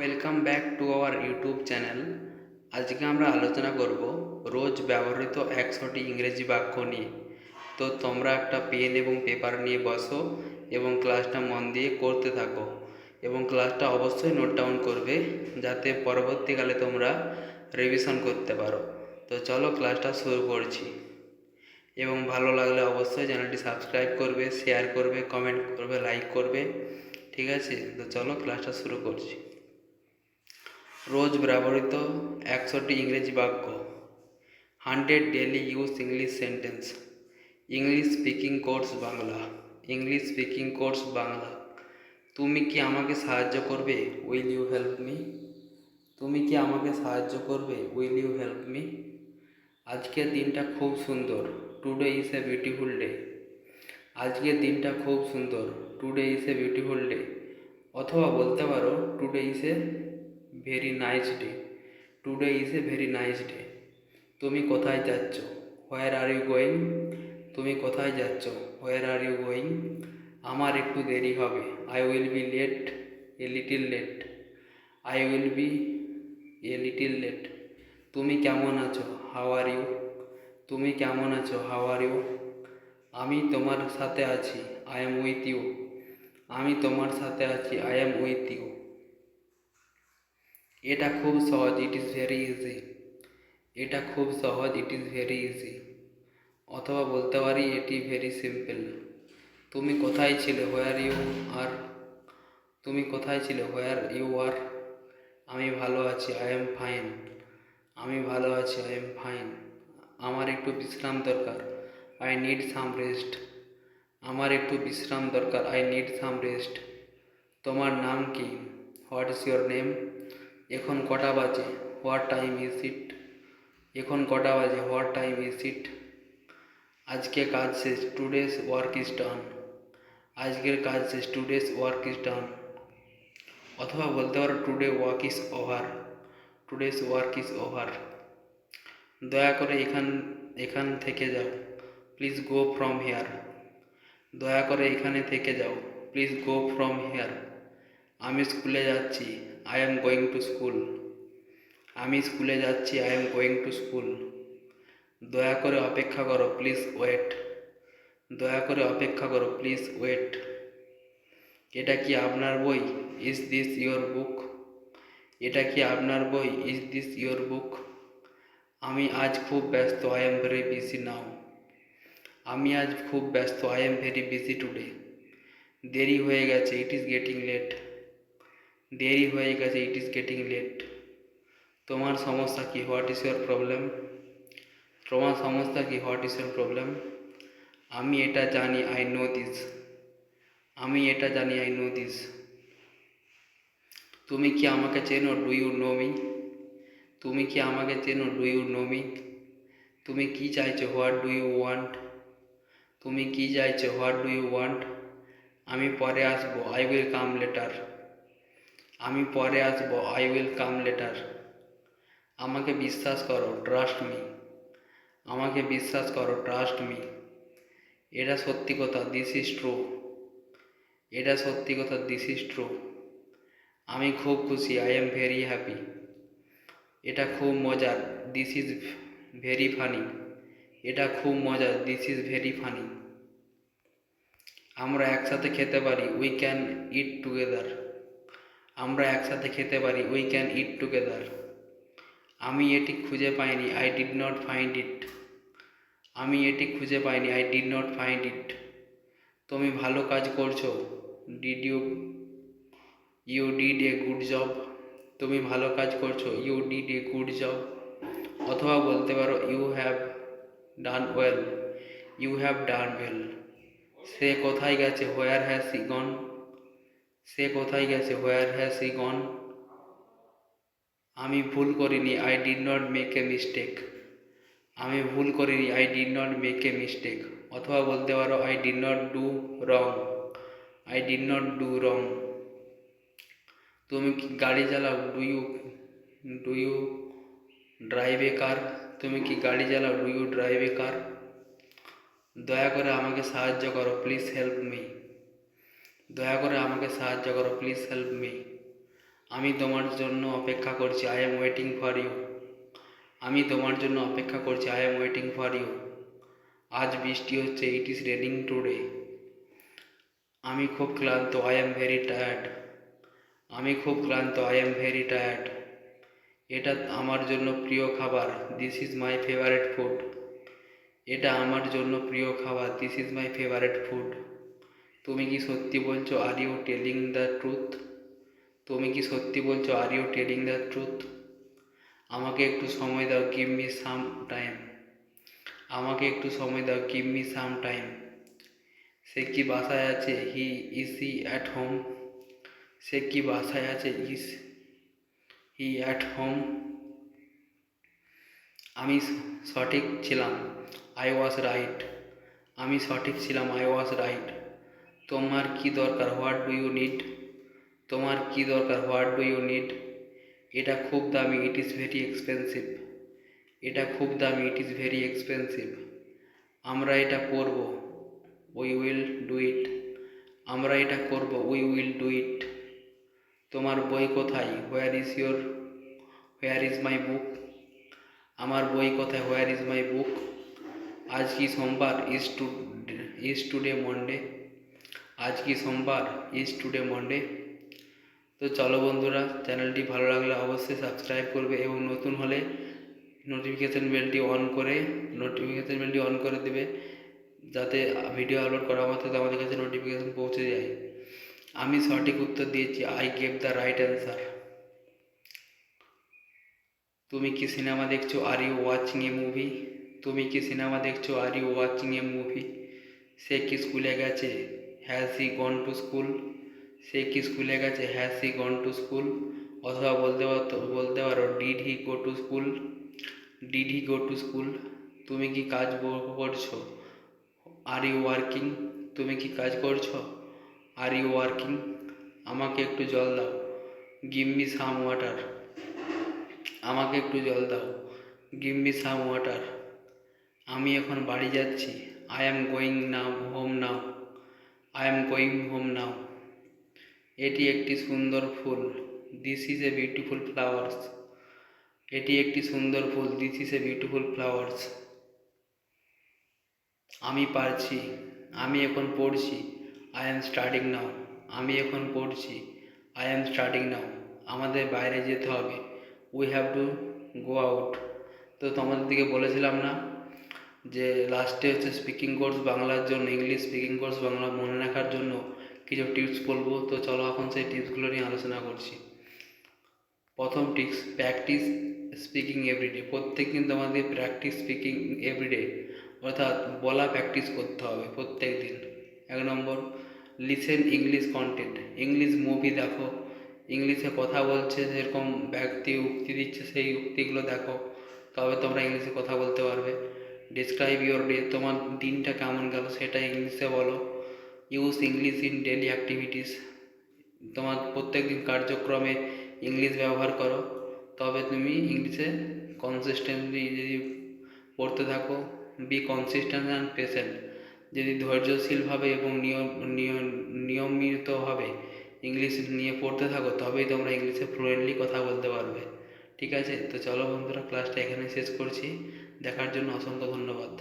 Welcome back to our YouTube channel. আজকে আমরা আলোচনা করব রোজ ব্যবহৃত 100টি ইংরেজি বাক্য নিয়ে। তো তোমরা একটা পেন এবং পেপার নিয়ে বসো এবং ক্লাসটা মন দিয়ে করতে থাকো এবং ক্লাসটা অবশ্যই নোট ডাউন করবে যাতে পরবর্তীকালে তোমরা রিভিশন করতে পারো। তো চলো ক্লাসটা শুরু করছি এবং ভালো লাগলে অবশ্যই চ্যানেলটি সাবস্ক্রাইব করবে, শেয়ার করবে, কমেন্ট করবে, লাইক করবে। ঠিক আছে, তো চলো ক্লাসটা শুরু করছি। রোজ ব্যবহৃত 100টি ইংরেজি বাক্য। 100 daily use English sentence. English speaking course Bangla. English speaking course Bangla. তুমি কি আমাকে সাহায্য করবে? Will you help me? তুমি কি আমাকে সাহায্য করবে? Will you help me? আজকের দিনটা খুব সুন্দর। Today is a beautiful day. আজকের দিনটা খুব সুন্দর। Today is a beautiful day. অথবা বলতে পারো today is a very nice day. Today is a very nice day. তুমি কোথায় যাচ্ছ? Where are you going? তুমি কোথায় যাচ্ছ? Where are you going? আমার একটু দেরি হবে। I will be late, a little late. I will be a little late. তুমি কেমন আছো? How are you? তুমি কেমন আছো? How are you? আমি তোমার সাথে আছি। I am with you. আমি তোমার সাথে আছি। I am with you. এটা খুব সহজ। It is very easy. এটা খুব সহজ। It is very easy. অথবা বলতে পারি এটি ভেরি সিম্পল। তুমি কোথায় ছিলে? Where you are? তুমি কোথায় ছিলে? Where you are? আমি ভালো আছি। I am fine. আমি ভালো আছি। I am fine. আমার একটু বিশ্রাম দরকার। I need some rest. আমার একটু বিশ্রাম দরকার। I need some rest. তোমার নাম কি? What is your name? এখন কটা বাজে? What time is it? এখন কটা বাজে? What time is it? আজকে কাজ শেষ। Today's work is done. আজকের কাজ শেষ। Today's work is done. অথবা বলতে পারো today work is over. Today's work is over. দয়া করে এখান থেকে যাও। Please go from here. দয়া করে এখানে থেকে যাও। Please go from here. আমি স্কুলে যাচ্ছি। I am going to school. আমি স্কুলে যাচ্ছি। I am going to school. দয়া করে অপেক্ষা করো। Please wait. দয়া করে অপেক্ষা করো। Please wait. এটা কি আপনার বই? Is this your book? এটা কি আপনার বই? Is this your book? আমি আজ খুব ব্যস্ত। I am very busy now. আমি আজ খুব ব্যস্ত। I am very busy today. দেরি হয়ে গেছে। It is getting late. দেরি হয়ে গেছে। It is getting late. তোমার সমস্যা কি? What is your problem? তোমার সমস্যা কি? What is your problem? আমি এটা জানি। I know this. আমি এটা জানি। I know this. তুমি কি আমাকে চেনো? Do you know me? তুমি কি আমাকে চেনো? Do you know me? তুমি কি চাইছো? What do you want? তুমি কি চাইছো? What do you want? আমি পরে আসবো। I will come later. আমি পরে আসবো। I will come later. আমাকে বিশ্বাস করো। Trust me. আমাকে বিশ্বাস করো। Trust me. এটা সত্যি কথা। This is true. এটা সত্যি কথা। This is true. আমি খুব খুশি। I am very happy. এটা খুব মজার। This is very funny. এটা খুব মজার। This is very funny. আমরা একসাথে খেতে পারি। We can eat together. আমরা একসাথে খেতে পারি। We can eat together. আমি এটি খুঁজে পাইনি। I did not find it. আমি এটি খুঁজে পাইনি। I did not find it. তুমি ভালো কাজ করছো। Did you you did a good job. তুমি ভালো কাজ করছো। You did a good job. অথবা বলতে পারো you have done well. You have done well. সে কোথায় গেছে? Where has she gone? সে কোথায় গেছে? Where has she gone? আমি ভুল করিনি। I did not make a mistake. আমি ভুল করিনি। I did not make a mistake. অথবা বলতে পারো I did not do wrong. I did not do wrong. তুমি কি গাড়ি চালাও? Do you drive a car? তুমি কি গাড়ি চালাও? Do you drive a car? দয়া করে আমাকে সাহায্য করো। Please help me. দয়া করে আমাকে সাহায্য করো। Please help me. আমি তোমার জন্য অপেক্ষা করছি, I am waiting for you. আমি তোমার জন্য অপেক্ষা করছি, I am waiting for you. আজ বৃষ্টি হচ্ছে, ইট ইজ রেনিং টুডে। আমি খুব ক্লান্ত, আই এম ভেরি টায়ার্ড। আমি খুব ক্লান্ত, আই এম ভেরি টায়ার্ড। এটা আমার জন্য প্রিয় খাবার, this is my favourite food. এটা আমার জন্য প্রিয় খাবার, this is my favourite food. তুমি কি সত্যি বলছো, are you telling the truth? তুমি কি সত্যি বলছো, are you telling the truth? আমাকে একটু সময় দাও, গিভ মি সাম টাইম। আমাকে একটু সময় দাও, গিভ মি সাম টাইম। সে কি বাসায় আছে, ইজ হি অ্যাট হোম? সে কি বাসায় আছে, ইজ হি অ্যাট হোম? আমি সঠিক ছিলাম, আই ওয়াজ রাইট। আমি সঠিক ছিলাম, আই ওয়াজ রাইট। তোমার কি দরকার, হোয়াট ডু ইউ নিড? তোমার কি দরকার, হোয়াট ডু ইউ নিড? এটা খুব দামি, ইট ইজ ভেরি এক্সপেন্সিভ। এটা খুব দামি, ইট ইজ ভেরি এক্সপেন্সিভ। আমরা এটা করব, উই উইল ডু ইট। আমরা এটা করব, উই উইল ডু ইট। তোমার বই কোথায়, হোয়ার ইজ মাই বুক? আমার বই কোথায়, হোয়ার ইজ মাই বুক? আজ কি সোমবার, ইজ টুডে মন্ডে? আজ কি সোমবার, ইজ টুডে মন্ডে? তো চলো বন্ধুরা, চ্যানেলটি ভালো লাগলে অবশ্যই সাবস্ক্রাইব করবে এবং নতুন হলে নোটিফিকেশান বেলটি অন করে দেবে, যাতে ভিডিও আপলোড করা মাত্র আমাদের কাছে নোটিফিকেশান পৌঁছে যায়। আমি সঠিক উত্তর দিয়েছি, I gave the right answer. তুমি কি সিনেমা দেখছো, are you watching a movie? তুমি কি সিনেমা দেখছো, are you watching a movie? সে কি স্কুলে গেছে, has he gone to school? সে কি স্কুলে গেছে, has he gone to school? অথবা বলতে পারো did he go to school? Did he go to school? তুমি কি কাজ করছো, আর ইউ ওয়ার্কিং? তুমি কি কাজ করছো, আর ইউ ওয়ার্কিং? আমাকে একটু জল দাও, গিভ মি সাম ওয়াটার। আমাকে একটু জল দাও, গিভ মি সাম ওয়াটার। আমি এখন বাড়ি যাচ্ছি, I am going home now. I am going home now. এটি একটি সুন্দর ফুল, this is a beautiful flowers. এটি একটি সুন্দর ফুল, this is a beautiful flowers. আমি পারছি, আমি এখন পড়ছি, আই অ্যাম স্টাডিং নাও। আমি এখন পড়ছি, আই অ্যাম স্টাডিং নাও। আমাদের বাইরে যেতে হবে, we have to go out. তো তোমাদের দিকে বলেছিলাম না যে লাস্টে হচ্ছে স্পিকিং কোর্স বাংলার জন্য, ইংলিশ স্পিকিং কোর্স বাংলা মনে রাখার জন্য কিছু টিপস বলবো। তো চলো এখন সেই টিপসগুলো নিয়ে আলোচনা করছি। প্রথম টিপস, প্র্যাকটিস স্পিকিং এভরিডে। প্রত্যেক দিন তোমাদের প্র্যাকটিস স্পিকিং এভরিডে, অর্থাৎ বলা প্র্যাকটিস করতে হবে প্রত্যেক দিন। 1 number, listen English content. English movie দেখো, ইংলিশে কথা বলছে যেরকম ব্যক্তি উক্তি দিচ্ছে সেই উক্তিগুলো দেখো, তবে তোমরা ইংলিশে কথা বলতে পারবে। ডিসক্রাইব ইউর ডে, তোমার দিনটা কেমন গেল সেটা ইংলিশে বলো। Use English in daily activities, তোমার প্রত্যেক দিন কার্যক্রমে ইংলিশ ব্যবহার করো, তবে তুমি ইংলিশে কনসিস্টেন্টলি যদি পড়তে থাকো। বি কনসিস্টেন্ট অ্যান্ড পেশেন্ট, যদি ধৈর্যশীলভাবে এবং নিয়মিতভাবে ইংলিশ নিয়ে পড়তে থাকো, তবেই তোমরা ইংলিশে ফ্লুয়েন্টলি কথা বলতে পারবে। ঠিক আছে, তো চলো বন্ধুরা, ক্লাসটা এখানে শেষ করছি। দেখার জন্য অসংখ্য ধন্যবাদ।